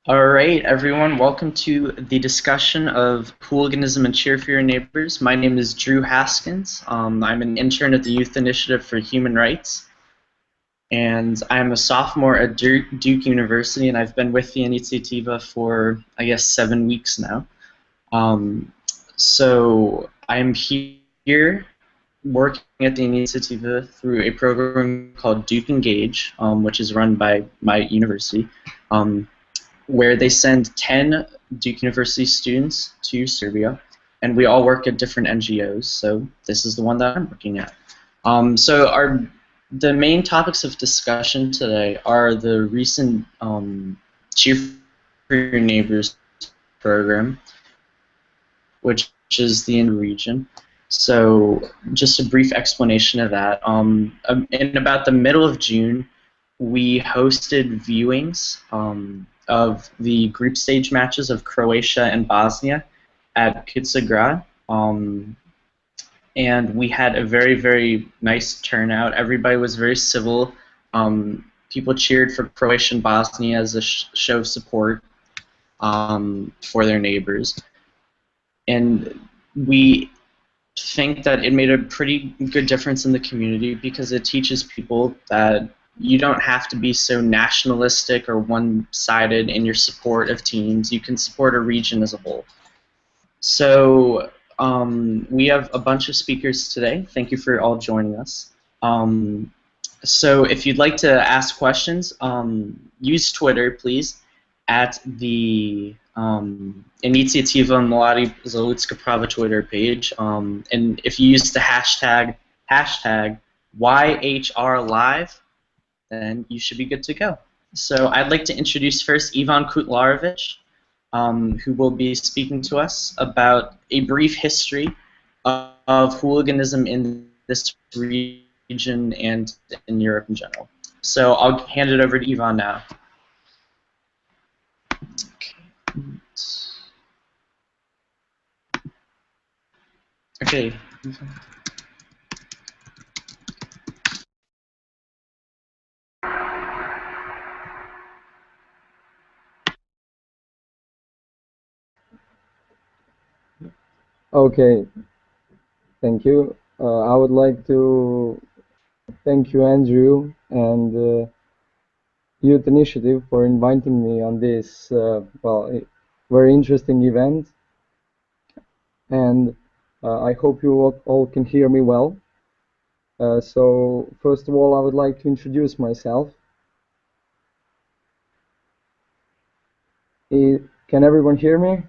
All right, everyone, welcome to the discussion of hooliganism and cheer for your neighbors. My name is Drew Haskins. I'm an intern at the Youth Initiative for Human Rights, and I'm a sophomore at Duke University, and I've been with the Initiativa for, I guess, 7 weeks now. So I'm here working at the Initiativa through a program called Duke Engage, which is run by my university. Where they send 10 Duke University students to Serbia, and we all work at different NGOs, so this is the one that I'm working at. The main topics of discussion today are the recent Cheer for Your Neighbors program, which is the region. So just a brief explanation of that. In about the middle of June, we hosted viewings of the group stage matches of Croatia and Bosnia at Kitzgrad. And we had a very, very nice turnout. Everybody was very civil. People cheered for Croatia and Bosnia as a show of support for their neighbors. And we think that it made a pretty good difference in the community because it teaches people that you don't have to be so nationalistic or one-sided in your support of teams. You can support a region as a whole. So we have a bunch of speakers today. Thank you for all joining us. So if you'd like to ask questions, use Twitter, please, at the Initiativa Mladi za Ljudska Prava Twitter page. And if you use the hashtag YHRLive, then you should be good to go. So I'd like to introduce first Ivan Kutlarovich, who will be speaking to us about a brief history of hooliganism in this region and in Europe in general. So I'll hand it over to Ivan now. Okay. Okay, thank you. I would like to thank you, Andrew, and Youth Initiative for inviting me on this very interesting event. And I hope you all can hear me well. So first of all, I would like to introduce myself. Can everyone hear me?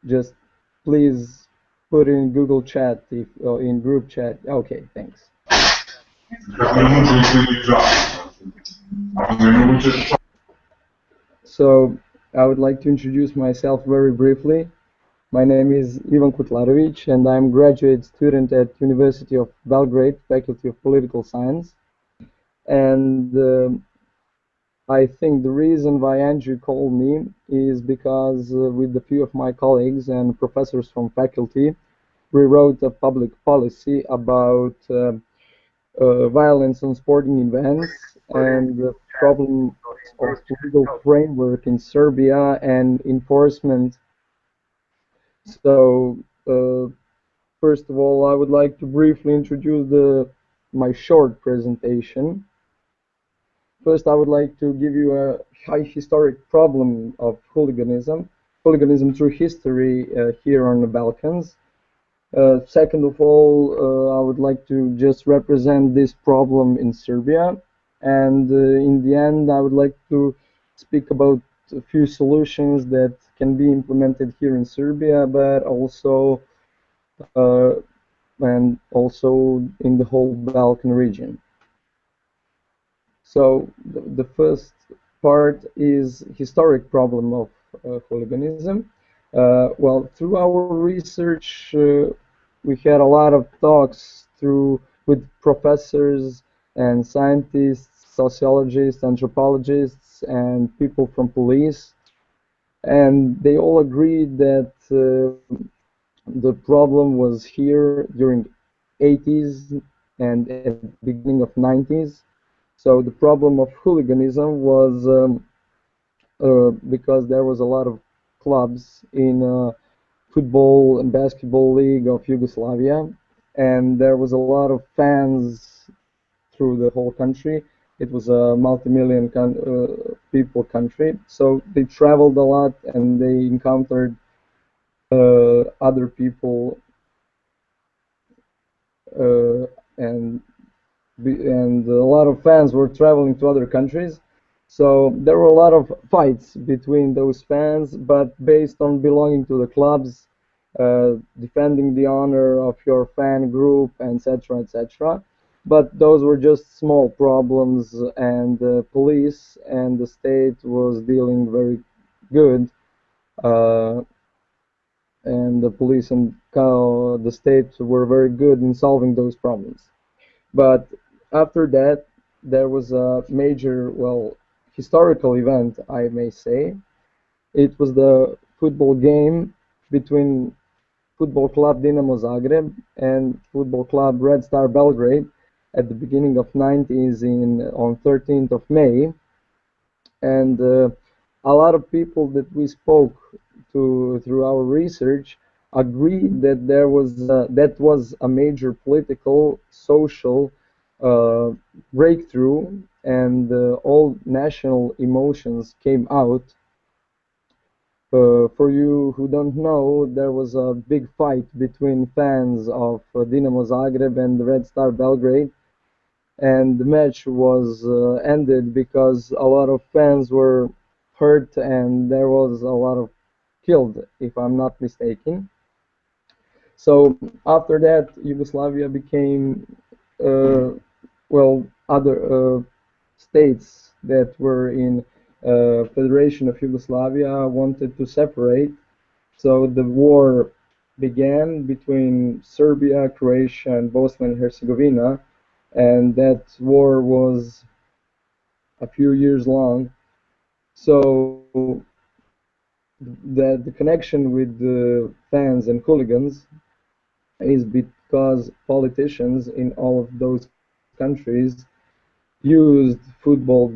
Just please put in Google Chat if in group chat. Okay, thanks. So I would like to introduce myself very briefly. My name is Ivan Kutlarović, and I'm a graduate student at University of Belgrade, Faculty of Political Science. And I think the reason why Andrew called me is because with a few of my colleagues and professors from faculty, we wrote a public policy about violence on sporting events and the problem of legal framework in Serbia and enforcement. So first of all, I would like to briefly introduce my short presentation. First, I would like to give you a high historic problem of hooliganism through history here on the Balkans. Second of all, I would like to just represent this problem in Serbia. And in the end, I would like to speak about a few solutions that can be implemented here in Serbia, but also in the whole Balkan region. So the first part is historic problem of hooliganism. Well, through our research, we had a lot of talks with professors and scientists, sociologists, anthropologists, and people from police, and they all agreed that the problem was here during 80s and at the beginning of 90s. So the problem of hooliganism was because there was a lot of clubs in football and basketball league of Yugoslavia, and there was a lot of fans through the whole country. It was a multi-million people country, so they traveled a lot and they encountered other people uh, and and a lot of fans were traveling to other countries. So there were a lot of fights between those fans, but based on belonging to the clubs, defending the honor of your fan group, etc., etc. But those were just small problems, and the police and the state was dealing very good, uh, and the police and the state were very good in solving those problems. But after that, there was a major, well, historical event, I may say. It was the football game between Football Club Dinamo Zagreb and Football Club Red Star Belgrade at the beginning of 90s in on 13th of May, and a lot of people that we spoke to through our research agreed that that was a major political, social uh, breakthrough, and all national emotions came out. For you who don't know, there was a big fight between fans of Dinamo Zagreb and the Red Star Belgrade, and the match was ended because a lot of fans were hurt and there was a lot of killed, if I'm not mistaken. So after that, Yugoslavia became, uh, well, other states that were in Federation of Yugoslavia wanted to separate. So the war began between Serbia, Croatia, and Bosnia and Herzegovina, and that war was a few years long. So the connection with the fans and hooligans is because politicians in all of those countries used football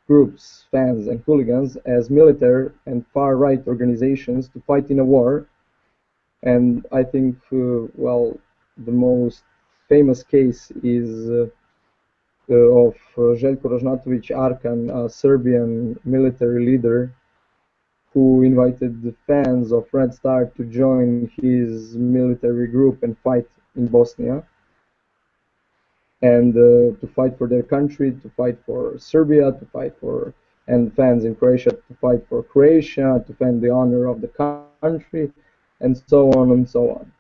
groups, fans, and hooligans as military and far-right organizations to fight in a war. And I think, well, the most famous case is of Željko Ražnatović Arkan, a Serbian military leader who invited the fans of Red Star to join his military group and fight in Bosnia, and to fight for their country, to fight for Serbia, to fight for, and fans in Croatia to fight for Croatia, to defend the honor of the country, and so on and so on.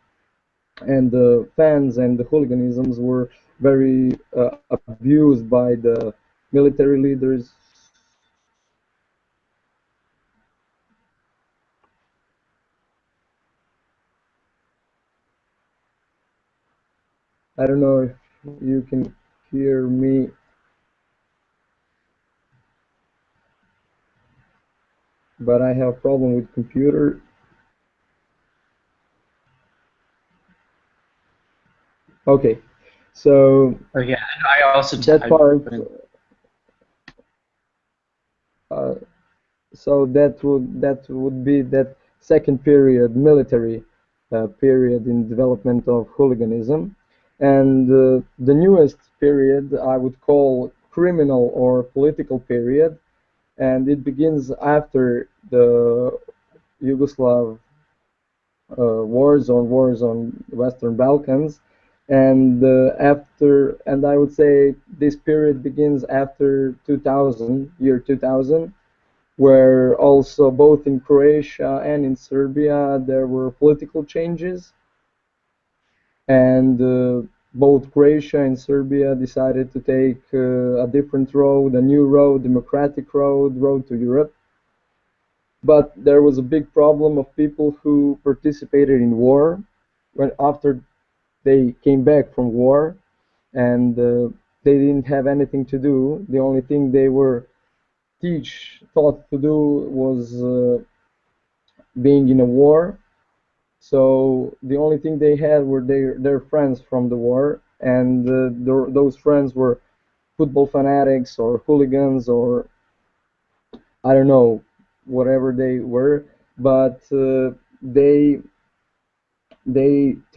And the fans and the hooliganisms were very abused by the military leaders. I don't know if you can hear me, but I have a problem with computer. Okay, so Oh yeah, I also that I've part, been uh, so that would be that second period, military period in development of hooliganism, and the newest period I would call criminal or political period, and it begins after the Yugoslav wars on the Western Balkans, and and I would say this period begins after 2000, year 2000, where also both in Croatia and in Serbia there were political changes, and both Croatia and Serbia decided to take a different road, a new road, democratic road to Europe. But there was a big problem of people who participated in war when after they came back from war, and they didn't have anything to do. The only thing they were taught to do was being in a war. So the only thing they had were their friends from the war, and those friends were football fanatics or hooligans or I don't know whatever they were, but they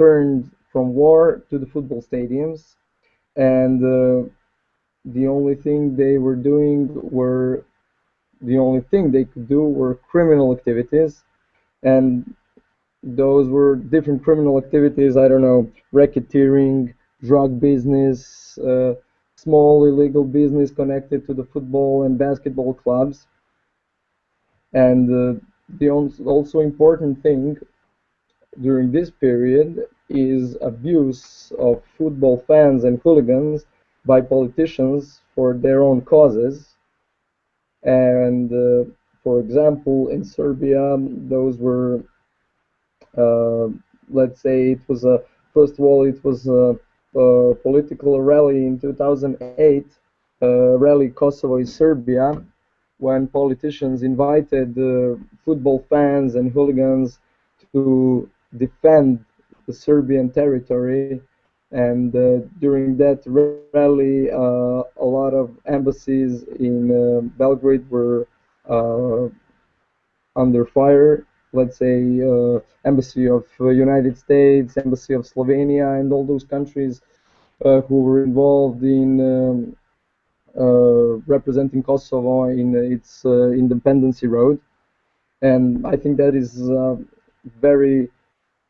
turned from war to the football stadiums, and the only thing they were doing were the only thing they could do were criminal activities, and those were different criminal activities. I don't know, racketeering, drug business, small illegal business connected to the football and basketball clubs. And the also important thing during this period is abuse of football fans and hooligans by politicians for their own causes. And for example, in Serbia, those were uh, let's say it was a first of all it was a political rally in 2008, rally Kosovo is Serbia, when politicians invited football fans and hooligans to defend the Serbian territory. And during that rally, a lot of embassies in Belgrade were uh, under fire. Let's say embassy of United States, embassy of Slovenia, and all those countries who were involved in representing Kosovo in its independency road. And I think that is a very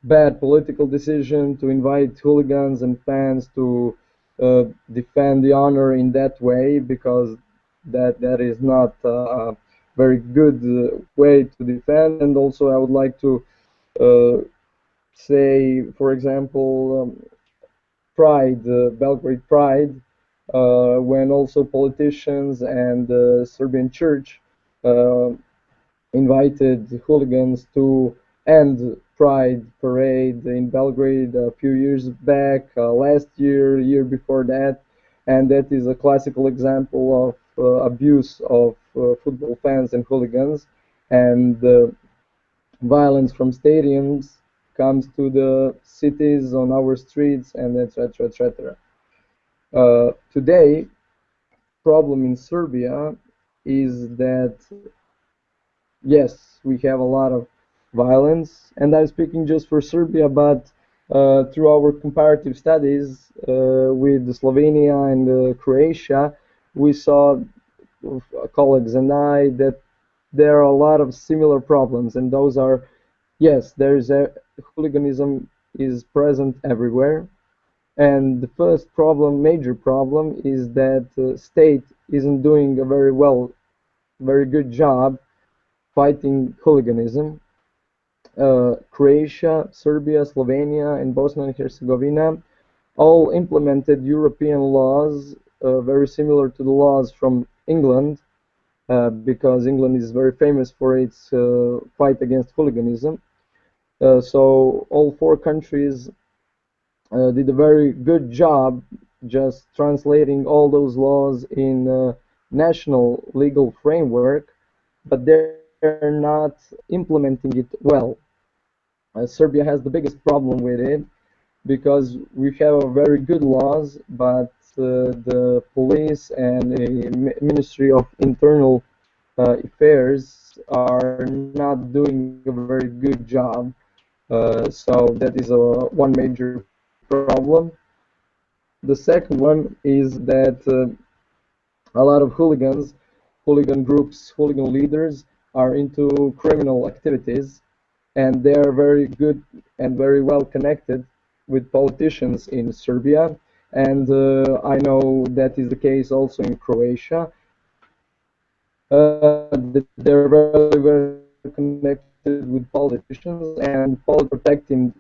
bad political decision to invite hooligans and fans to defend the honor in that way, because that is not a very good way to defend. And also, I would like to uh, say, for example, Pride, Belgrade Pride, when also politicians and the Serbian church uh, invited hooligans to end Pride parade in Belgrade a few years back, last year, year before that, and that is a classical example of abuse of football fans and hooligans, and violence from stadiums comes to the cities on our streets, and etc. etc. Today, problem in Serbia is that yes, we have a lot of violence, and I'm speaking just for Serbia, but through our comparative studies with Slovenia and Croatia, we saw, colleagues and I, that there are a lot of similar problems, and those are, yes, there is a hooliganism is present everywhere, and the first problem, major problem, is that state isn't doing a very good job fighting hooliganism. Croatia, Serbia, Slovenia, and Bosnia and Herzegovina all implemented European laws very similar to the laws from England, because England is very famous for its fight against hooliganism. So all four countries did a very good job just translating all those laws in national legal framework, but they're not implementing it well. Serbia has the biggest problem with it because we have very good laws, but the police and the Ministry of Internal Affairs are not doing a very good job. So that is one major problem. The second one is that a lot of hooligans, hooligan groups, hooligan leaders are into criminal activities, and they are very good and very well connected with politicians in Serbia. And I know that is the case also in Croatia. That they're very connected with politicians, and protecting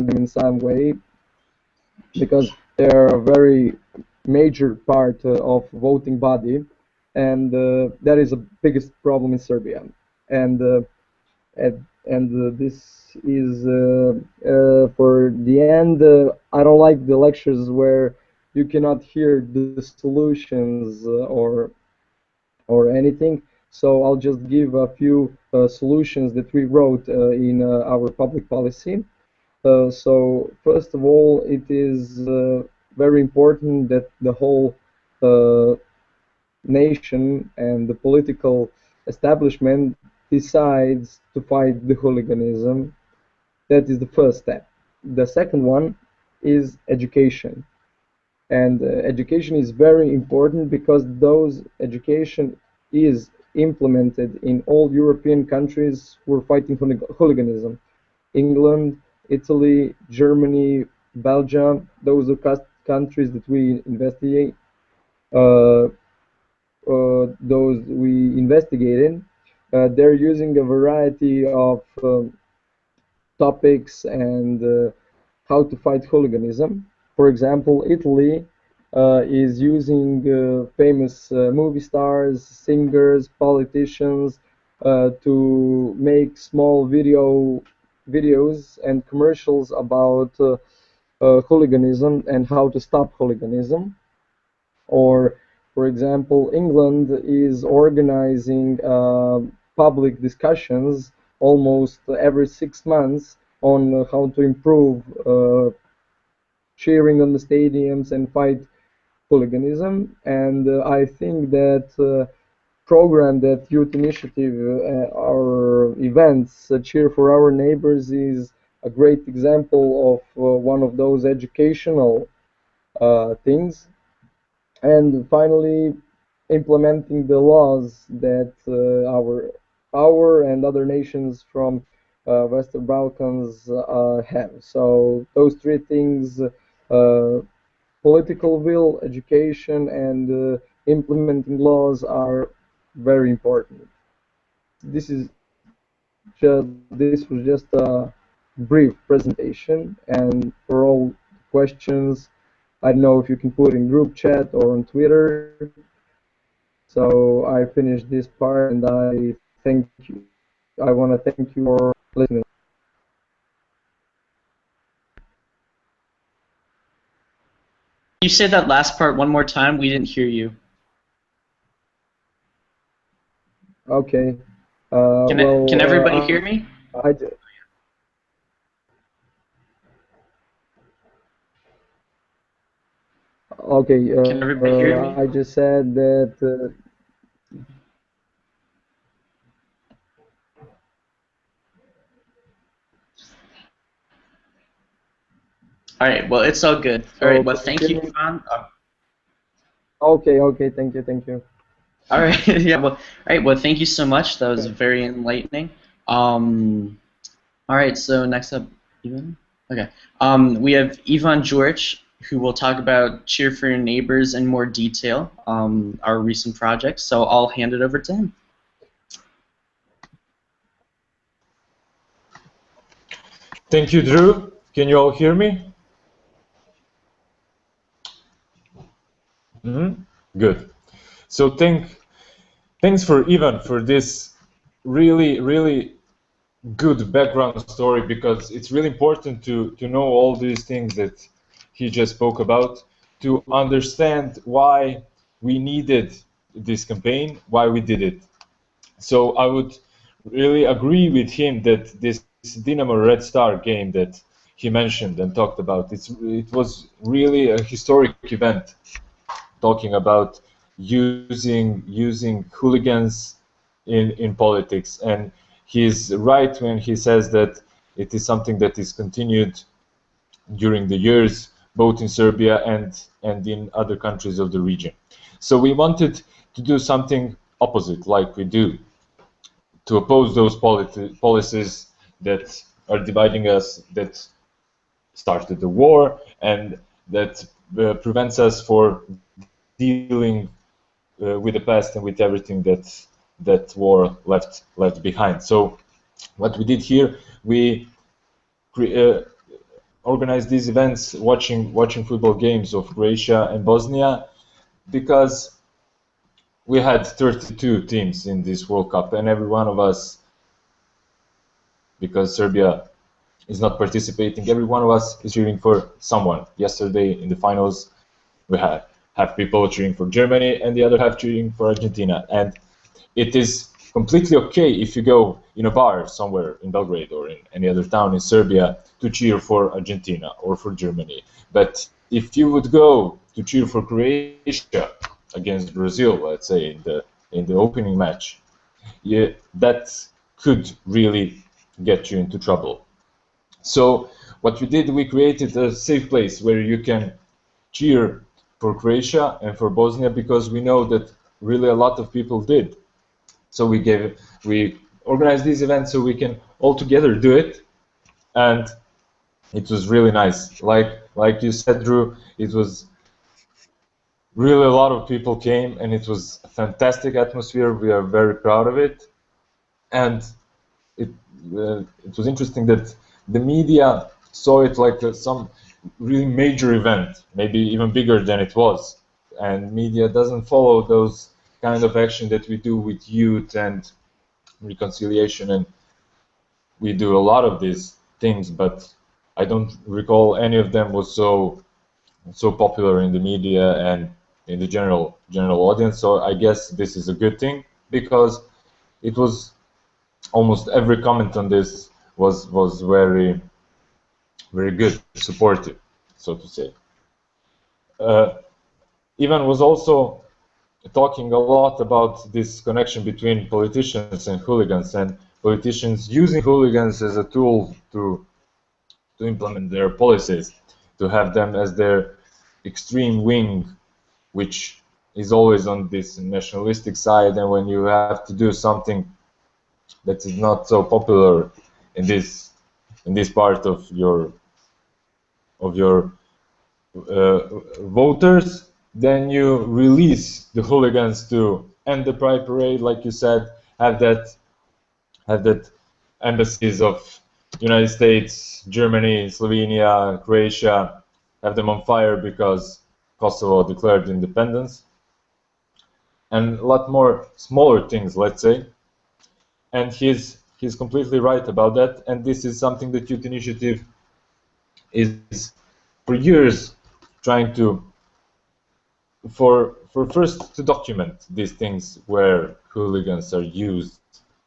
them in some way, because they're a very major part of voting body, and that is the biggest problem in Serbia. And this is for the end. I don't like the lectures where you cannot hear the solutions or anything. So I'll just give a few solutions that we wrote in our public policy. So first of all, it is very important that the whole uh, nation and the political establishment decides to fight the hooliganism. That is the first step. The second one is education. And education is very important because those education is implemented in all European countries who are fighting hooliganism. England, Italy, Germany, Belgium, those are countries that we investigate. Uh, those we investigated, they're using a variety of topics and how to fight hooliganism. For example, Italy is using famous movie stars, singers, politicians to make small videos and commercials about hooliganism and how to stop hooliganism. Or, for example, England is organizing public discussions almost every 6 months on how to improve cheering on the stadiums and fight hooliganism. And I think that program, that youth initiative, our events, Cheer for Our Neighbors, is a great example of one of those educational things. And finally, implementing the laws that our and other nations from Western Balkans have. So those three things: political will, education, and implementing laws are very important. This was just a brief presentation, and for all questions, I don't know if you can put in group chat or on Twitter. So I finished this part, and I thank you. I want to thank you for listening. You say that last part one more time? We didn't hear you. Okay. Can everybody hear me? I, okay. Can everybody hear me? I just said that. All right. Well, it's all good. All right. Well, thank you, me? Ivan. Okay. Okay. Thank you. Thank you. All right. Yeah. Well. All right. Well, thank you so much. That was very enlightening. All right. So next up, Ivan. Okay. We have Ivan George, who will talk about Cheer for Your Neighbors in more detail. Our recent project. So I'll hand it over to him. Thank you, Drew. Can you all hear me? Good. So thanks for Ivan for this really good background story, because it's really important to know all these things that he just spoke about, to understand why we needed this campaign, why we did it. So I would really agree with him that this Dynamo Red Star game that he mentioned and talked about, it was really a historic event, talking about using hooligans in politics. And he's right when he says that it is something that is continued during the years, both in Serbia and in other countries of the region. So we wanted to do something opposite, like we do, to oppose those policies that are dividing us, that started the war, and that prevents us for dealing with the past and with everything that war left behind. So what we did here, we organized these events watching football games of Croatia and Bosnia, because we had 32 teams in this World Cup, and every one of us, because Serbia is not participating, every one of us is cheering for someone. Yesterday in the finals, we had half people cheering for Germany and the other half cheering for Argentina. And it is completely okay if you go in a bar somewhere in Belgrade or in any other town in Serbia to cheer for Argentina or for Germany. But if you would go to cheer for Croatia, against Brazil, let's say in the opening match, yeah, that could really get you into trouble. So what we did, we created a safe place where you can cheer for Croatia and for Bosnia, because we know that really a lot of people did. So we organized these events so we can all together do it, and it was really nice. Like you said, Drew, it was really a lot of people came, and it was a fantastic atmosphere. We are very proud of it, and it it was interesting that the media saw it like some really major event, maybe even bigger than it was. And media doesn't follow those kind of action that we do with youth and reconciliation, and we do a lot of these things, but I don't recall any of them was so popular in the media and in the general audience. So I guess this is a good thing, because it was almost every comment on this was very good, supportive, so to say. Ivan was also talking a lot about this connection between politicians and hooligans, and politicians using hooligans as a tool to implement their policies, to have them as their extreme wing, which is always on this nationalistic side. And when you have to do something that is not so popular in this part of your voters, then you release the hooligans to end the Pride Parade, like you said, have that embassies of United States, Germany, Slovenia, Croatia, have them on fire because Kosovo declared independence, and a lot more smaller things, let's say. And he's completely right about that. And this is something that Youth Initiative is for years trying to for first to document these things where hooligans are used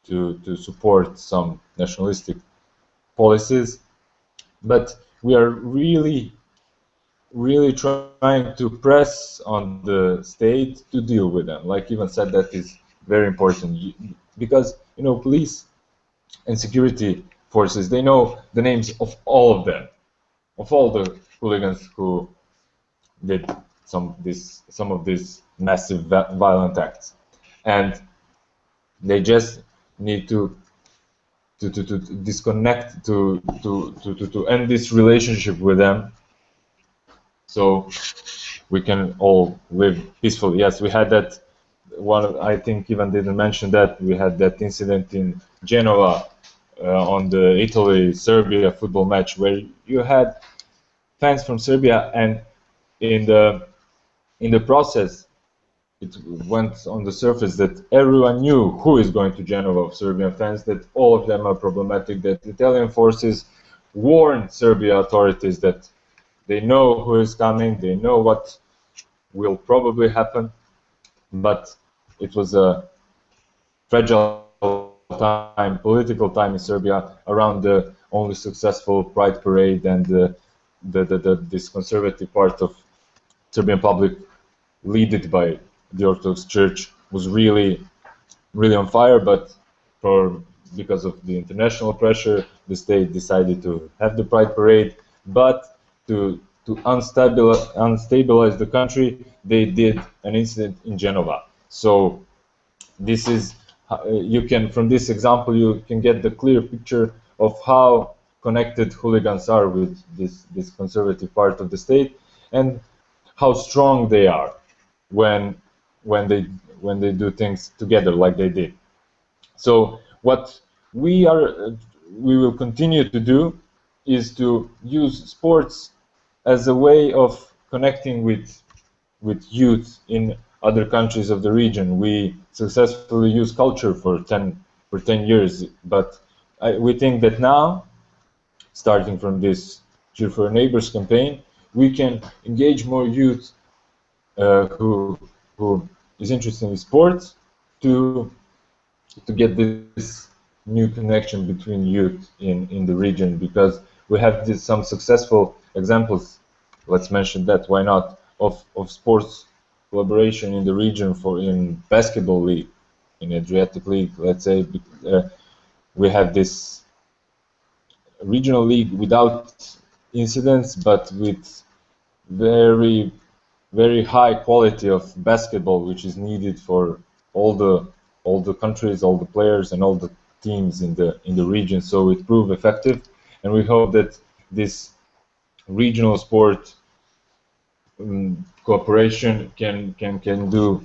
to support some nationalistic policies, but we are really trying to press on the state to deal with them. Like Ivan said, that is very important, because police and security forces, they know the names of all of them, of all the hooligans who did some of these massive violent acts, and they just need to disconnect, to end this relationship with them, so we can all live peacefully. Yes, we had that one. I think Ivan didn't mention that we had that incident in Genova on the Italy-Serbia football match, where you had fans from Serbia, and in the process, it went on the surface that everyone knew who is going to Genova of Serbian fans, that all of them are problematic, that Italian forces warned Serbia authorities that they know who is coming, they know what will probably happen, but it was a fragile time, political time in Serbia, around the only successful Pride Parade, and this conservative part of Serbian public, led by the Orthodox Church, was really on fire. But because of the international pressure, the state decided to have the Pride Parade, but to unstabilize the country, they did an incident in Genova. So this is you can, from this example, you can get the clear picture of how connected hooligans are with this conservative part of the state, and how strong they are when they do things together like they did. So what we will continue to do is to use sports as a way of connecting with youth in other countries of the region. We successfully use culture for 10 years, but we think that now, starting from this Cheer for Neighbors campaign, we can engage more youth who is interested in sports, to get this new connection between youth in the region, because we have some successful examples. Let's mention that, why not, of sports collaboration in the region for in basketball league, in Adriatic League, let's say. We have this regional league without incidents, but with very very high quality of basketball, which is needed for all the all the countries, all the players, and all the teams in the region. So it proved effective, and we hope that this regional sport cooperation can do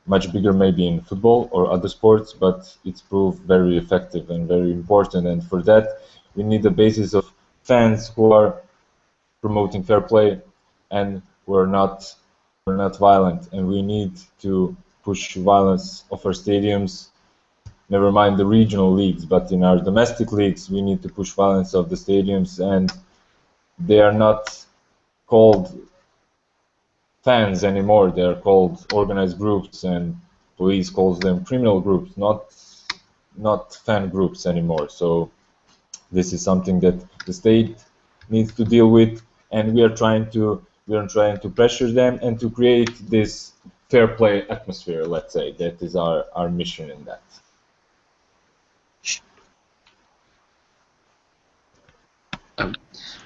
much bigger maybe in football or other sports, but it's proved very effective and very important. And for that, we need a basis of fans who are promoting fair play and who are not violent. And we need to push violence of our stadiums. Never mind the regional leagues, but in our domestic leagues, we need to push violence of the stadiums, and they are not called fans anymore. They are called organized groups, and police calls them criminal groups, not fan groups anymore. So this is something that the state needs to deal with, and we are trying to pressure them and to create this fair play atmosphere. Let's say that is our mission in that.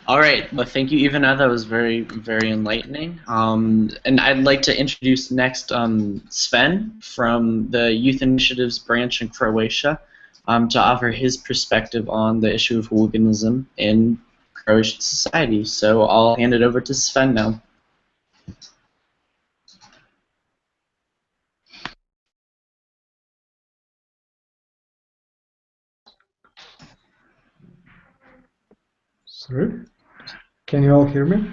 All right. Well, thank you, Ivana. That was very, very enlightening. And I'd like to introduce next Sven from the Youth Initiatives branch in Croatia to offer his perspective on the issue of hooliganism in Croatian society. So I'll hand it over to Sven now. Sorry, can you all hear me?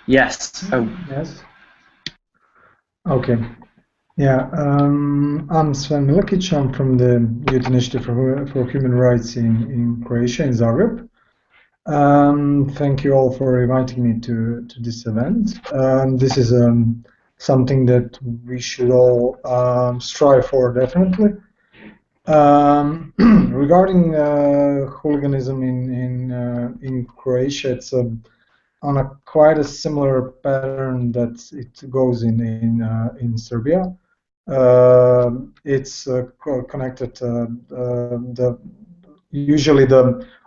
Yes. Oh. Yes. Okay. Yeah, I'm Sven Milakic. I'm from the Youth Initiative for Human Rights in Croatia, in Zagreb. Thank you all for inviting me to this event. This is something that we should all strive for, definitely. Regarding hooliganism in Croatia, it's on a quite a similar pattern that it goes in Serbia. It's connected. Usually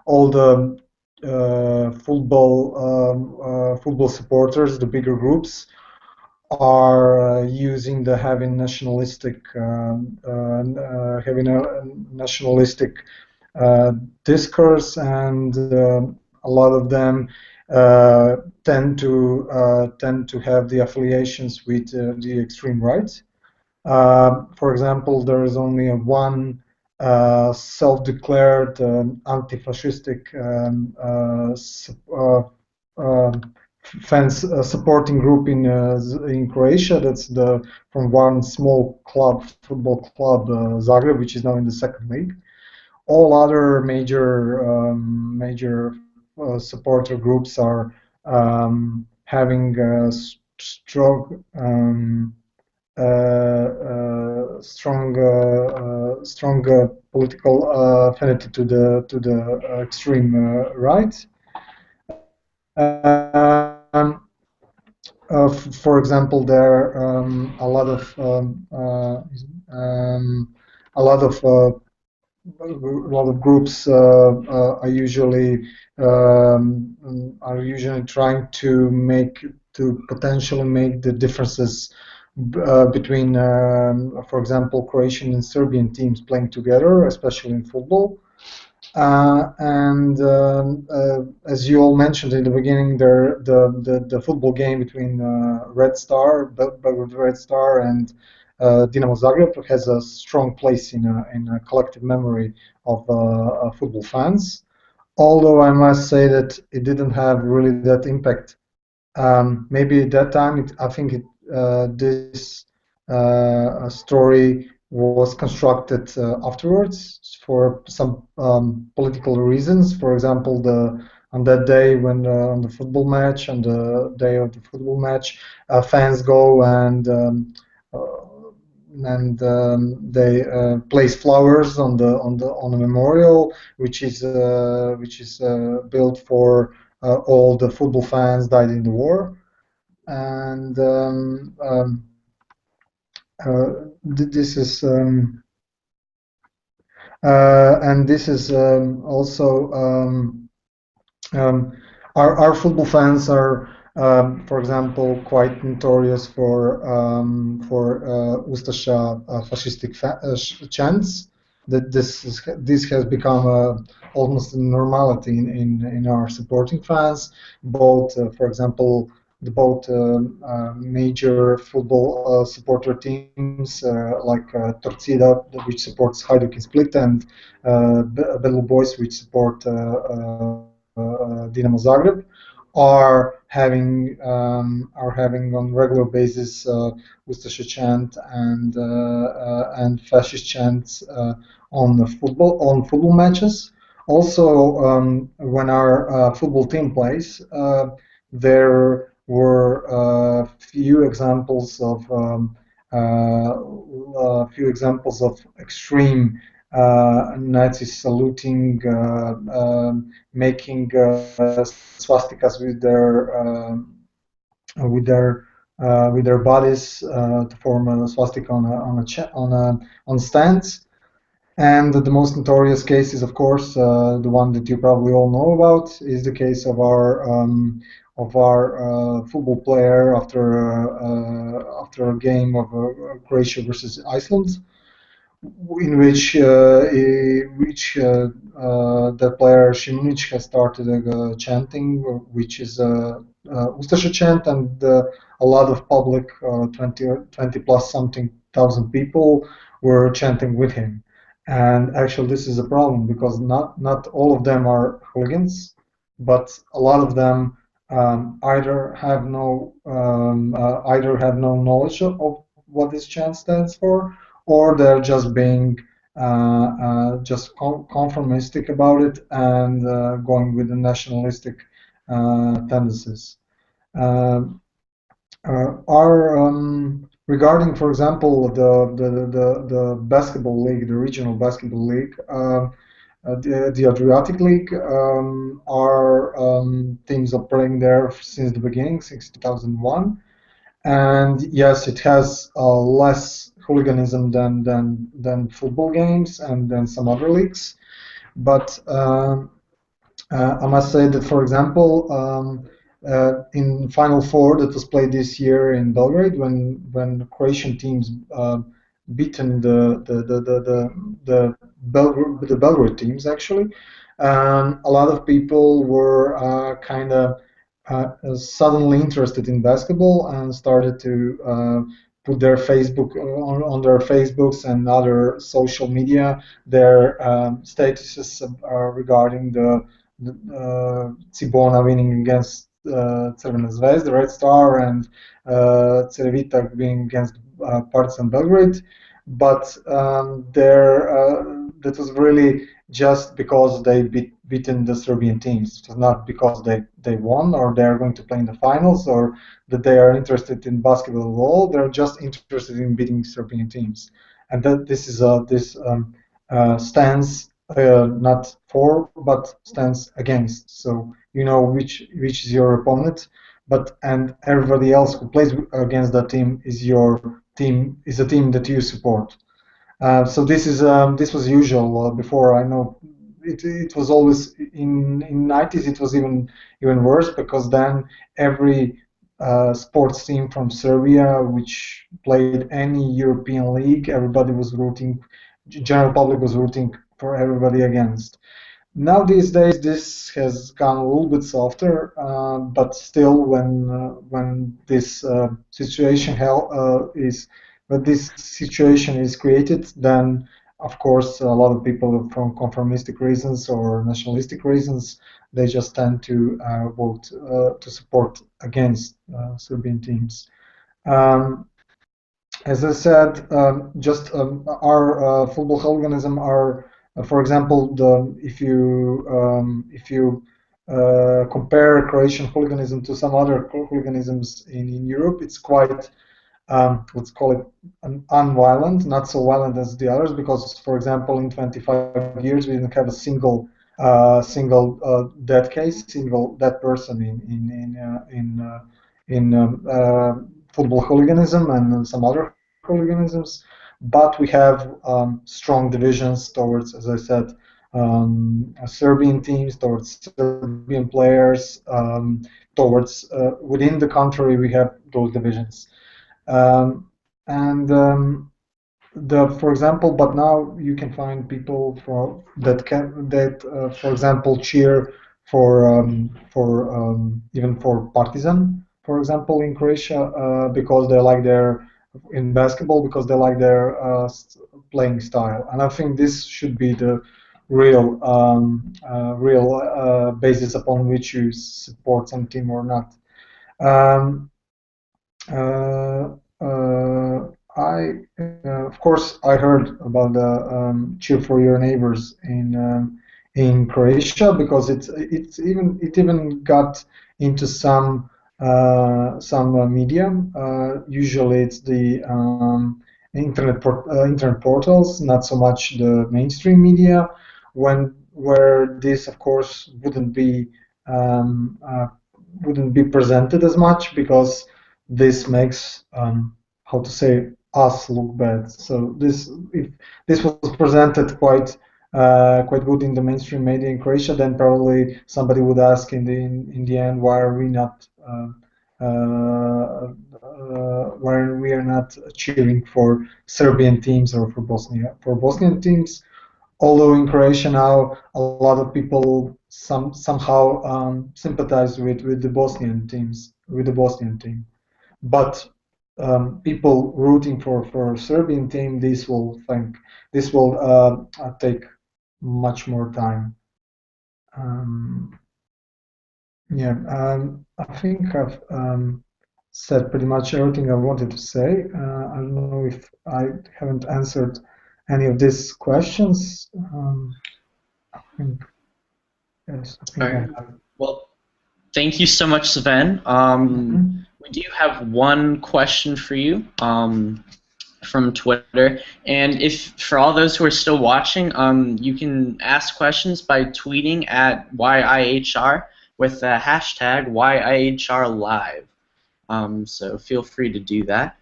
all the football supporters, the bigger groups, are using the having a nationalistic discourse, and a lot of them tend to have the affiliations with the extreme right. For example, there is only one self-declared anti-fascistic fans supporting group in Croatia. That's from one small football club, Zagreb, which is now in the second league. All other major supporter groups are having strong political affinity to the extreme right. For example, there are a lot of groups are usually trying to potentially make the differences between, for example, Croatian and Serbian teams playing together, especially in football. As you all mentioned in the beginning, the football game between Belgrade Red Star and Dinamo Zagreb has a strong place in a collective memory of football fans. Although I must say that it didn't have really that impact. Maybe at that time, I think this story was constructed afterwards for some political reasons. For example, on that day when on the football match, on the day of the football match, fans go and they place flowers on the memorial, which is built for all the football fans died in the war. and this is also um, our football fans are, for example, quite notorious for Ustasha fascistic chants. That this has become almost a normality in our supporting fans. Both, for example, the both major football supporter teams like Torcida, which supports Hajduk in Split, and Belo Boys, which support Dinamo Zagreb, are having on regular basis Ustaša chant and fascist chants on football matches. Also, when our football team plays, there were few examples of extreme Nazi saluting, making swastikas with their bodies to form a swastika on stands. And the most notorious case is, of course, the one that you probably all know about, is the case of our football player after a game of Croatia versus Iceland, in which the player Šimunić has started chanting, which is Ustaša chant, and a lot of public, 20 plus something thousand people, were chanting with him. And actually, this is a problem because not all of them are hooligans, but a lot of them either have no knowledge of what this chant stands for, or they're just being just conformistic about it and going with the nationalistic tendencies. Regarding, for example, the basketball league, the regional basketball league, the Adriatic League, our teams are playing there since the beginning, since 2001. And yes, it has less hooliganism than football games and than some other leagues. But I must say that, for example, in Final Four that was played this year in Belgrade, when the Croatian teams beaten the Belgrade teams, actually, a lot of people were kind of suddenly interested in basketball and started to put their Facebook on their Facebooks and other social media their statuses regarding the Cibona winning against Crvena Zvezda, the Red Star, and Crvena winning against Partizan Belgrade. But that was really just because they beaten the Serbian teams. It was not because they won or they are going to play in the finals or that they are interested in basketball at all. They're just interested in beating Serbian teams. And that this is this stands not for, but stands against. So you know which is your opponent, and everybody else who plays against that team is your team, is a team that you support. So this was usual before. I know it was always in 90s. It was even worse because then every sports team from Serbia which played any European league, everybody was rooting. General public was rooting for everybody against. Now these days this has gone a little bit softer, but still when this situation is created, then of course a lot of people from conformistic reasons or nationalistic reasons, they just tend to vote to support against Serbian teams. As I said, our football hooliganism are, for example, if you compare Croatian hooliganism to some other hooliganisms in Europe, it's quite, let's call it unviolent, not so violent as the others, because, for example, in 25 years we didn't have a single dead case, single dead person football hooliganism and some other hooliganisms, but we have strong divisions towards, as I said, Serbian teams, towards Serbian players, towards within the country we have those divisions, and for example, but now you can find people for example, cheer even for Partizan, for example, in Croatia, because they like their in basketball because they like their playing style, and I think this should be the real basis upon which you support some team or not. Um, uh, of course, I heard about the cheer for your neighbors in Croatia because it even got into some media. Usually, it's the internet portals, not so much the mainstream media, where this, of course, wouldn't be presented as much because this makes how to say us look bad. So if this was presented quite good in the mainstream media in Croatia, then probably somebody would ask in the end, why we are not cheering for Serbian teams or for Bosnian teams. Although in Croatia now a lot of people somehow sympathize with the Bosnian team, but people rooting for Serbian team, this will take much more time. Yeah, I think I've said pretty much everything I wanted to say. I don't know if I haven't answered any of these questions. I think yes, I think All I right. have. Well, thank you so much, Sven. We do have one question for you from Twitter, and if for all those who are still watching, you can ask questions by tweeting at YIHR with the hashtag YIHRLive. So feel free to do that.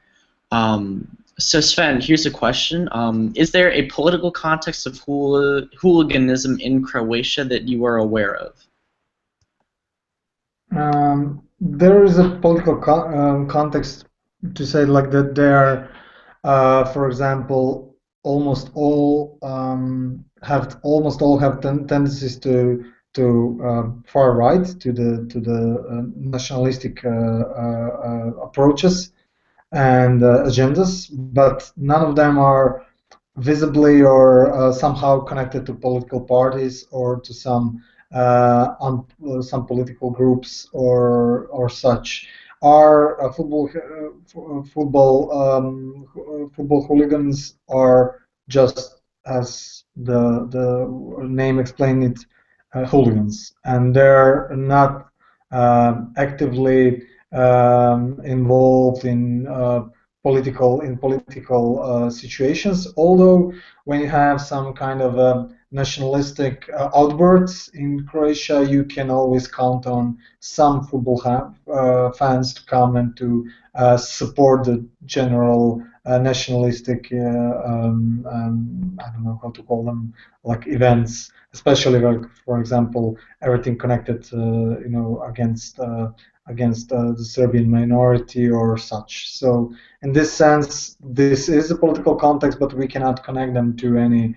So Sven, here's a question. Is there a political context of hooliganism in Croatia that you are aware of? There is a political context to say like that. There, for example, almost all have tendencies to far right, to the nationalistic approaches and agendas, but none of them are visibly or somehow connected to political parties or to some political groups or such. Our football hooligans are just as the name explains it, hooligans, and they're not actively involved in political situations. Although when you have some kind of nationalistic outbursts in Croatia, you can always count on some football fans to come and to support the general nationalistic, I don't know how to call them, like events, especially like, for example, everything connected, against the Serbian minority or such. So in this sense, this is a political context, but we cannot connect them to any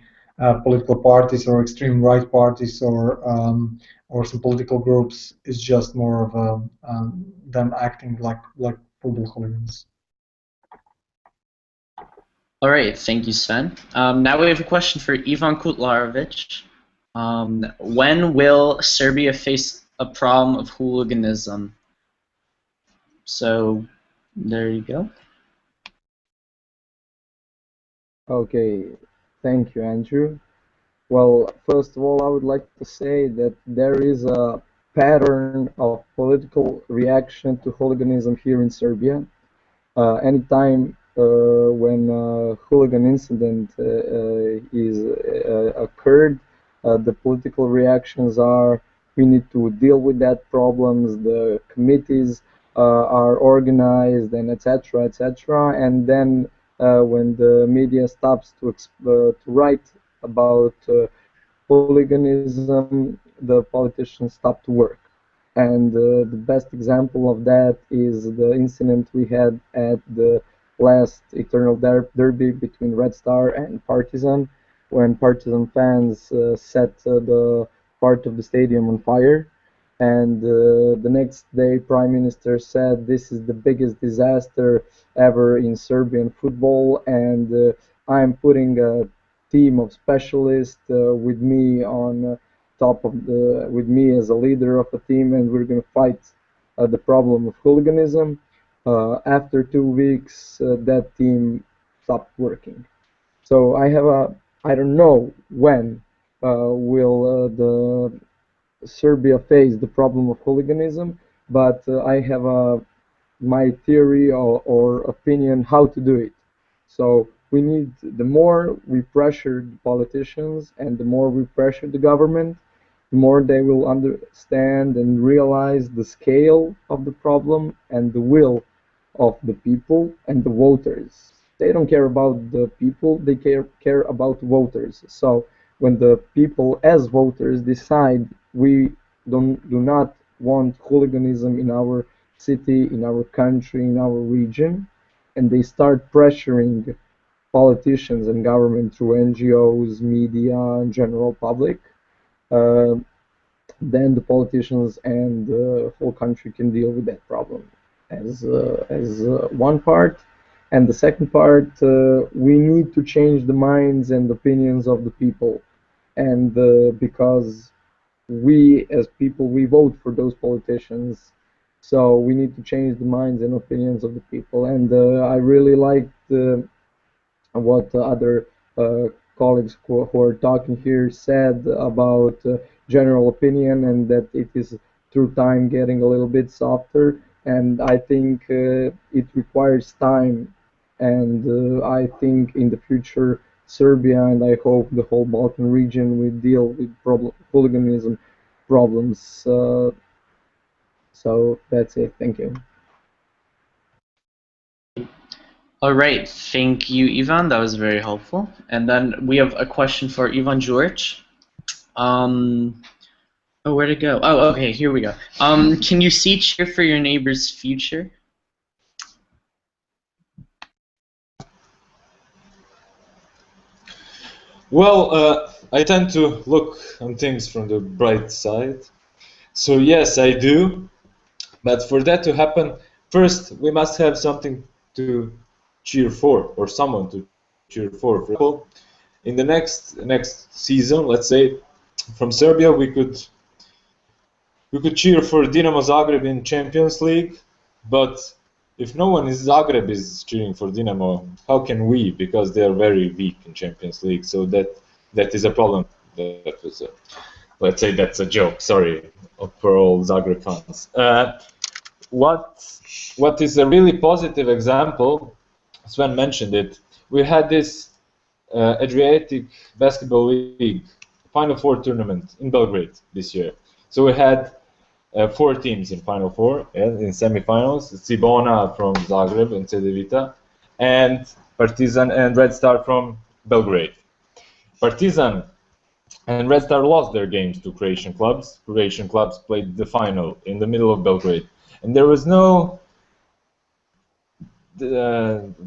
political parties or extreme right parties or some political groups. It's just more of them acting like football hooligans. All right, thank you, Sven. Now we have a question for Ivan Kutlarovic. When will Serbia face a problem of hooliganism? So there you go. Okay, thank you, Andrew. Well, first of all, I would like to say that there is a pattern of political reaction to hooliganism here in Serbia. Anytime when a hooligan incident is occurred, the political reactions are we need to deal with that problems. The committees are organized and etc. etc. And then when the media stops to write about hooliganism, the politicians stop to work. And the best example of that is the incident we had at the last Eternal Derby between Red Star and Partizan, when Partizan fans set the part of the stadium on fire. And the next day, Prime Minister said this is the biggest disaster ever in Serbian football, and I'm putting a team of specialists with me on top of the with me as a leader of a team, and we're going to fight the problem of hooliganism. After 2 weeks, that team stopped working. So I don't know when will the Serbia face the problem of hooliganism, but I have my theory or opinion how to do it. So we need, the more we pressure the politicians and the more we pressure the government, the more they will understand and realize the scale of the problem and the will of the people and the voters. They don't care about the people, they care about voters. So when the people as voters decide we do not want hooliganism in our city, in our country, in our region, and they start pressuring politicians and government through NGOs, media, and general public, uh, then the politicians and the whole country can deal with that problem as one part. And the second part, we need to change the minds and opinions of the people, and because we as people we vote for those politicians, so we need to change the minds and opinions of the people. And I really liked what other uh, colleagues who are talking here said about general opinion, and that it is through time getting a little bit softer. And I think it requires time, and I think in the future Serbia, and I hope the whole Balkan region, will deal with hooliganism problems. So that's it. Thank you. All right, thank you, Ivan. That was very helpful. And then we have a question for Ivan George. Um, oh, where'd it go? Oh, okay, here we go. Can you see cheer for your neighbor's future? Well, I tend to look on things from the bright side. So yes, I do. But for that to happen, first we must have something to cheer for, or someone to cheer for. For example, in the next season, let's say, from Serbia, we could cheer for Dinamo Zagreb in Champions League, but if no one in Zagreb is cheering for Dinamo, how can we? Because they are very weak in Champions League, so that is a problem. That was let's say that's a joke. Sorry for all Zagreb fans. What is a really positive example? Sven mentioned it. We had this Adriatic Basketball League Final Four tournament in Belgrade this year. So we had 4 teams in Final Four, in semifinals. Cibona from Zagreb and Cedevita, and Partizan and Red Star from Belgrade. Partizan and Red Star lost their games to Croatian clubs. Croatian clubs played the final in the middle of Belgrade. And there was no...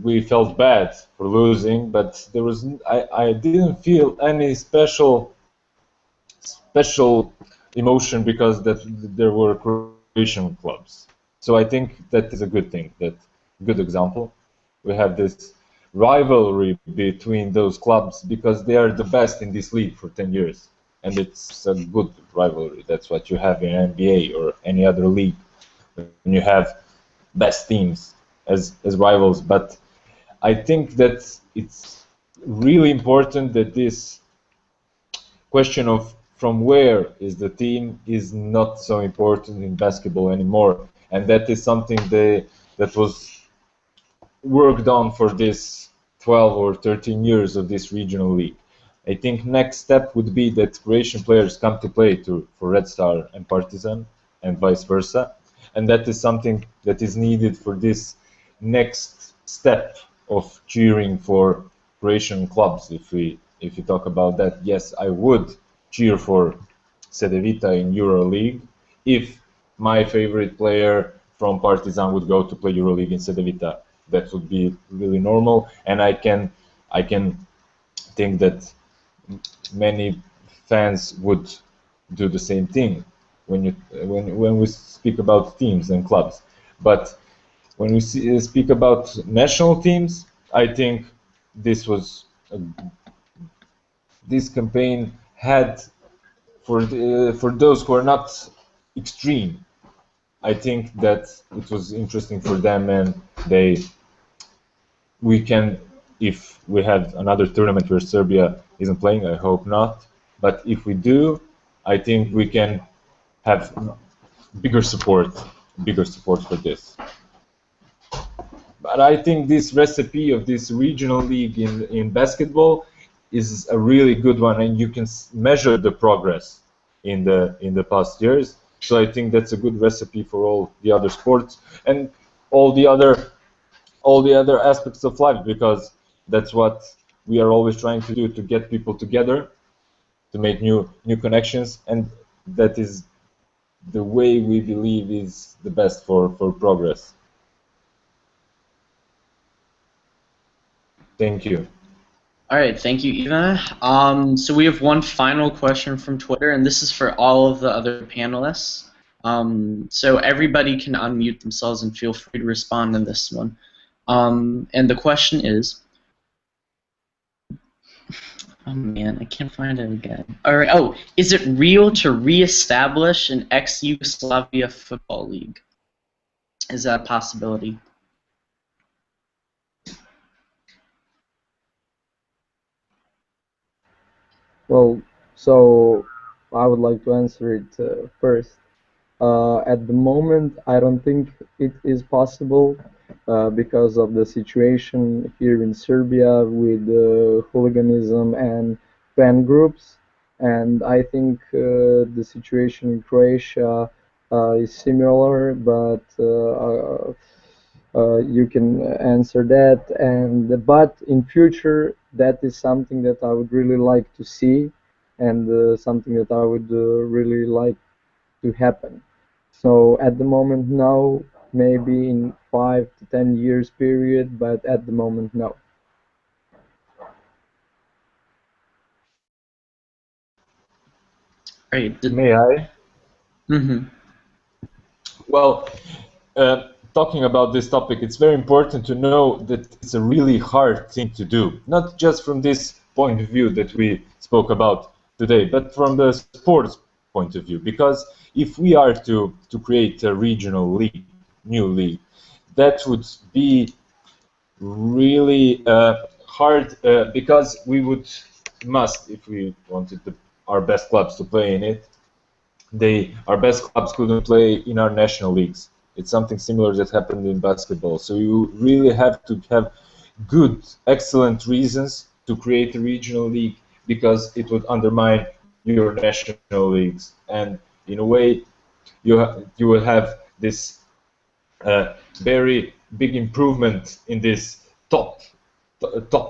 we felt bad for losing, but there was... I didn't feel any special emotion because there were Croatian clubs. So I think that is a good thing, good example. We have this rivalry between those clubs because they are the best in this league for 10 years. And it's a good rivalry. That's what you have in NBA or any other league, when you have best teams as rivals. But I think that it's really important that this question of from where is the team is not so important in basketball anymore, and that is something that was worked on for this 12 or 13 years of this regional league. I think next step would be that Croatian players come to play for Red Star and Partizan and vice versa. and that is something that is needed for this next step of cheering for Croatian clubs. If you talk about that, yes, I would cheer for Cedevita in EuroLeague if my favorite player from Partizan would go to play EuroLeague in Cedevita. That would be really normal, and I can think that many fans would do the same thing when we speak about teams and clubs. But when we speak about national teams, I think this was this campaign had for those who are not extreme. I think that it was interesting for them, and we can, if we have another tournament where Serbia isn't playing, I hope not. But if we do, I think we can have bigger support, for this. But I think this recipe of this regional league in basketball is a really good one, and you can measure the progress in the past years. So I think that's a good recipe for all the other sports and all the other aspects of life, because that's what we are always trying to do, to get people together, to make new connections, and that is the way we believe is the best for progress. Thank you. All right, thank you, Eva. So we have one final question from Twitter, and this is for all of the other panelists. So everybody can unmute themselves and feel free to respond in this one. And the question is, oh man, I can't find it again. All right. Oh, is it real to reestablish an ex-Yugoslavia football league? Is that a possibility? Well, so I would like to answer it first. At the moment, I don't think it is possible because of the situation here in Serbia with hooliganism and fan groups. And I think the situation in Croatia is similar, but you can answer that. But in future, that is something that I would really like to see, and something that I would really like to happen. So at the moment, no. Maybe in 5 to 10 years period, but at the moment, no. Right. May I? Mm-hmm. Well, talking about this topic, it's very important to know that it's a really hard thing to do, not just from this point of view that we spoke about today, but from the sports point of view. Because if we are to create a regional league, new league, that would be really hard because we must, if we wanted our best clubs to play in it, our best clubs couldn't play in our national leagues. It's something similar that happened in basketball. So you really have to have good, excellent reasons to create a regional league, because it would undermine your national leagues. And in a way, you will have this very big improvement in these top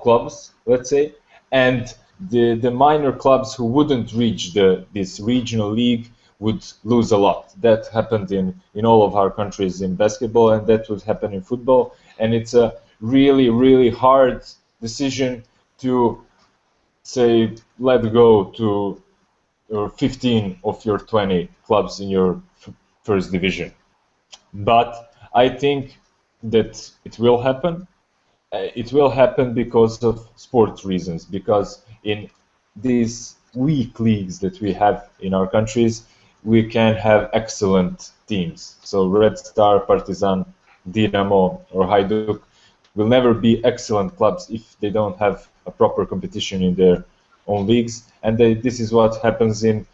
clubs, let's say, and the minor clubs who wouldn't reach this regional league would lose a lot. That happened in all of our countries in basketball, and that would happen in football. And it's a really, really hard decision to say, let go to 15 of your 20 clubs in your first division. But I think that it will happen. It will happen because of sports reasons, because in these weak leagues that we have in our countries, we can have excellent teams. So Red Star, Partizan, Dinamo, or Hajduk will never be excellent clubs if they don't have a proper competition in their own leagues. And this is what happens in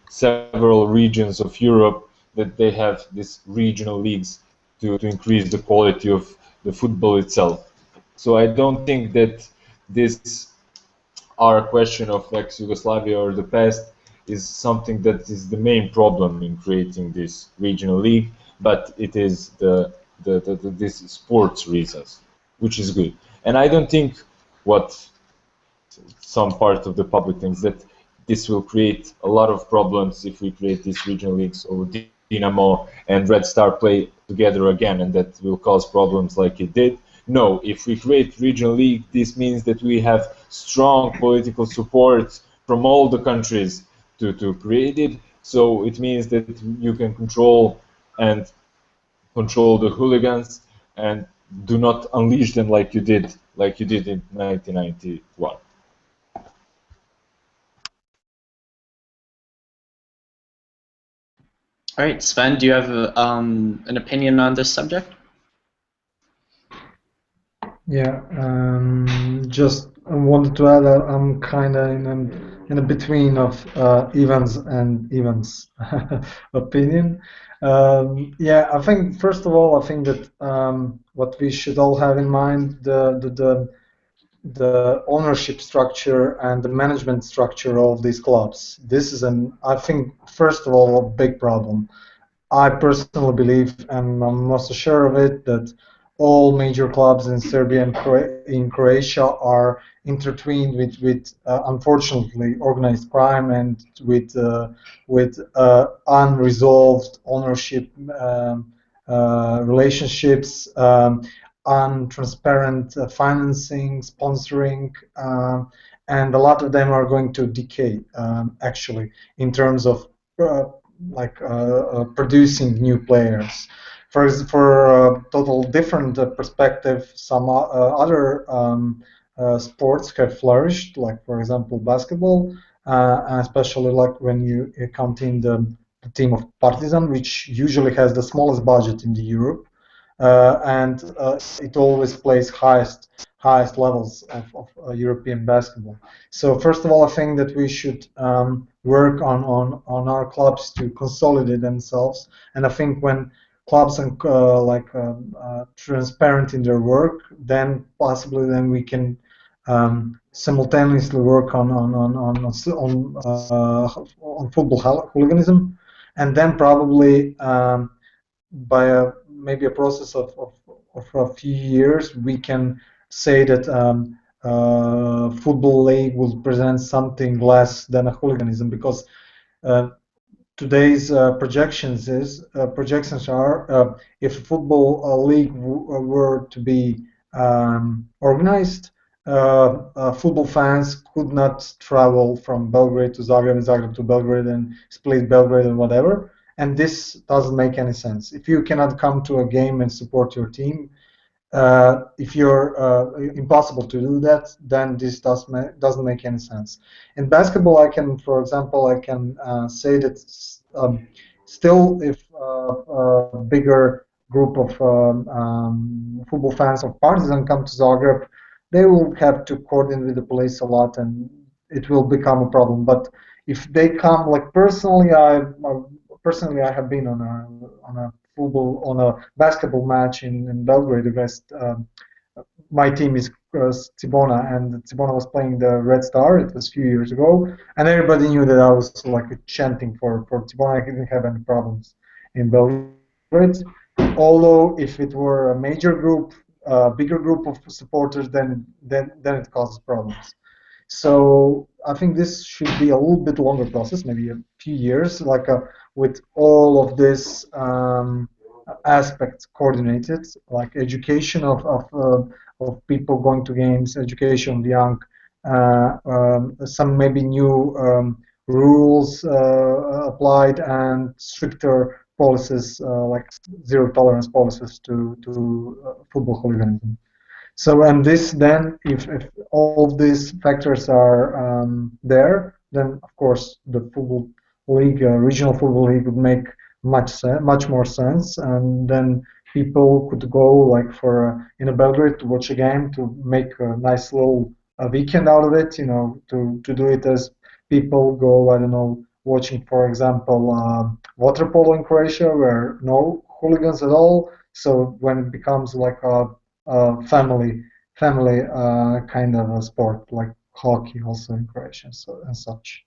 several regions of Europe, that they have these regional leagues to increase the quality of the football itself. So I don't think that this our question of ex-Yugoslavia or the past is something that is the main problem in creating this regional league. but it is this sports reasons, which is good. And I don't think what some part of the public thinks that this will create a lot of problems if we create these regional leagues, so Dynamo and Red Star play together again, and that will cause problems like it did. No, if we create regional league, this means that we have strong political support from all the countries to create it. So it means that you can control the hooligans and do not unleash them like you did in 1991. All right, Sven, do you have an opinion on this subject? Yeah, just I wanted to add that I'm kind of in a between of Evans and Evans opinion. Yeah, I think first of all, I think that what we should all have in mind the ownership structure and the management structure of these clubs. This is I think first of all a big problem. I personally believe, and I'm also sure of it, that all major clubs in Serbia and in Croatia are intertwined with unfortunately organized crime and with unresolved ownership relationships, untransparent financing, sponsoring, and a lot of them are going to decay actually in terms of producing new players. For a total different perspective, some other sports have flourished, like for example basketball, and especially like when you count in the team of Partizan, which usually has the smallest budget in the Europe, and it always plays highest levels of European basketball. So first of all, I think that we should work on our clubs to consolidate themselves. And I think when clubs are transparent in their work, then possibly then we can simultaneously work on football hooliganism, and then probably by maybe a process of a few years, we can say that football league will present something less than a hooliganism, because today's projections are if a football league were to be organized, football fans could not travel from Belgrade to Zagreb, Zagreb to Belgrade, and split Belgrade and whatever. And this doesn't make any sense. If you cannot come to a game and support your team, if you're impossible to do that, then this doesn't make any sense. In basketball, for example, I can say that still, if a bigger group of football fans of Partizan come to Zagreb, they will have to coordinate with the police a lot, and it will become a problem. But if they come, like personally, I have been on a basketball match in Belgrade against my team is Cibona, and Cibona was playing the Red Star. It was a few years ago, and everybody knew that I was like chanting for Cibona. I didn't have any problems in Belgrade. Although if it were a major group, bigger group of supporters, then it causes problems. So I think this should be a little bit longer process, maybe a few years, with all of this aspects coordinated, like education of people going to games, education of the young, some maybe new rules applied, and stricter policies like zero tolerance policies to football hooliganism. So, and this then, if all of these factors are there, then of course the football league, regional football league, would make much more sense, and then people could go like for in a Belgrade to watch a game, to make a nice little weekend out of it, to do it as people go, I don't know, watching, for example, water polo in Croatia, where no hooligans at all. So when it becomes like a family kind of a sport, like hockey also in Croatia, so and such.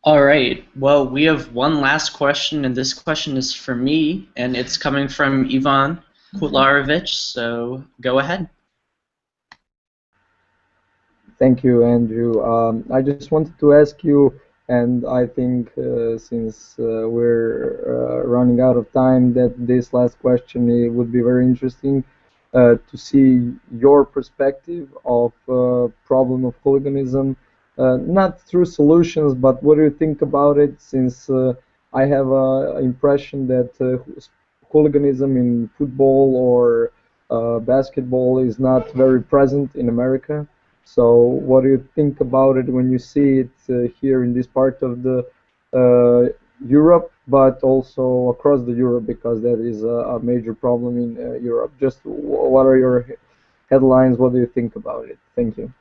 All right. Well, we have one last question, and this question is for me, and it's coming from Ivan Kutlarovich. So go ahead. Thank you, Andrew. I just wanted to ask you, and I think since we're running out of time, that this last question would be very interesting to see your perspective of problem of hooliganism, not through solutions, but what do you think about it? Since I have a impression that hooliganism in football or basketball is not very present in America. So, what do you think about it when you see it here in this part of the Europe, but also across the Europe because that is a major problem in Europe? Just what are your headlines? What do you think about it? Thank you.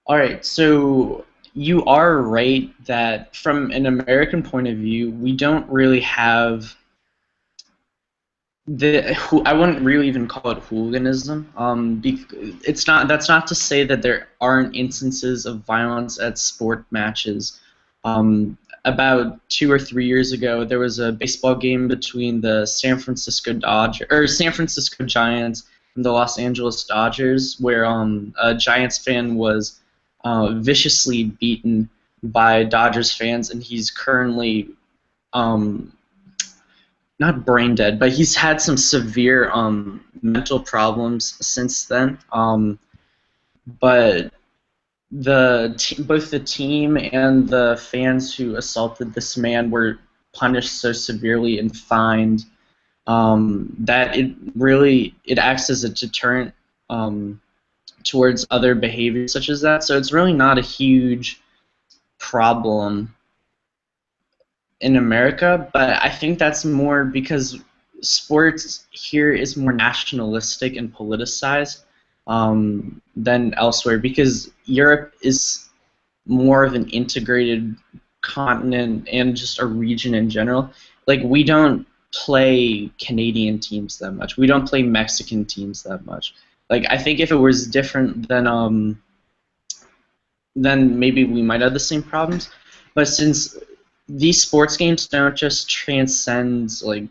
All right. So you are right that from an American point of view, we don't really have I wouldn't really even call it hooliganism. It's not. That's not to say that there aren't instances of violence at sport matches. About 2 or 3 years ago, there was a baseball game between the San Francisco Giants and the Los Angeles Dodgers, where a Giants fan was viciously beaten by Dodgers fans, and he's currently um, not brain dead, but he's had some severe mental problems since then. But both the team and the fans who assaulted this man were punished so severely and fined that it acts as a deterrent towards other behaviors such as that. So it's really not a huge problem in America, but I think that's more because sports here is more nationalistic and politicized than elsewhere, because Europe is more of an integrated continent and just a region in general. Like, we don't play Canadian teams that much. We don't play Mexican teams that much. Like, I think if it was different, then maybe we might have the same problems. But since these sports games don't just transcend, like,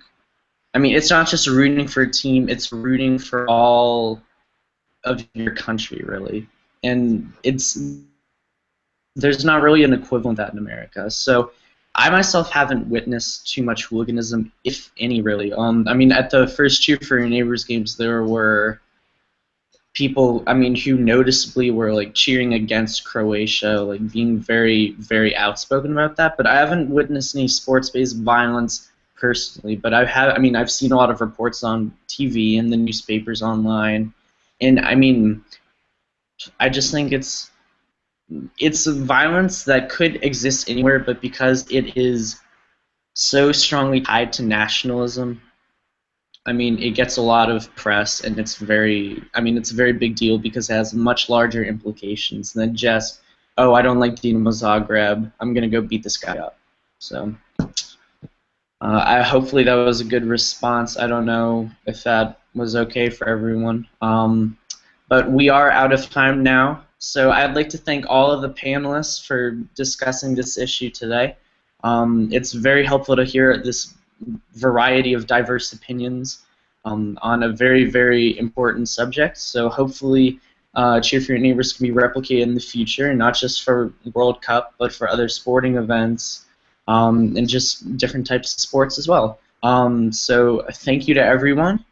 I mean, it's not just rooting for a team, it's rooting for all of your country, really. And there's not really an equivalent of that in America. So I myself haven't witnessed too much hooliganism, if any, really. I mean, at the first Cheer for Your Neighbors games, there were people, I mean, who noticeably were like cheering against Croatia, like being very, very outspoken about that. But I haven't witnessed any sports-based violence personally. But I've seen a lot of reports on TV and the newspapers online, and I mean, I just think it's violence that could exist anywhere, but because it is so strongly tied to nationalism, I mean, it gets a lot of press, and it's a very big deal because it has much larger implications than just, oh, I don't like Dinamo Zagreb, I'm going to go beat this guy up. So, hopefully that was a good response. I don't know if that was okay for everyone. But we are out of time now, so I'd like to thank all of the panelists for discussing this issue today. It's very helpful to hear this variety of diverse opinions on a very, very important subject. So hopefully Cheer for Your Neighbors can be replicated in the future, and not just for World Cup, but for other sporting events and just different types of sports as well. So thank you to everyone,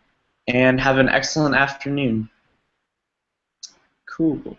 and have an excellent afternoon. Cool.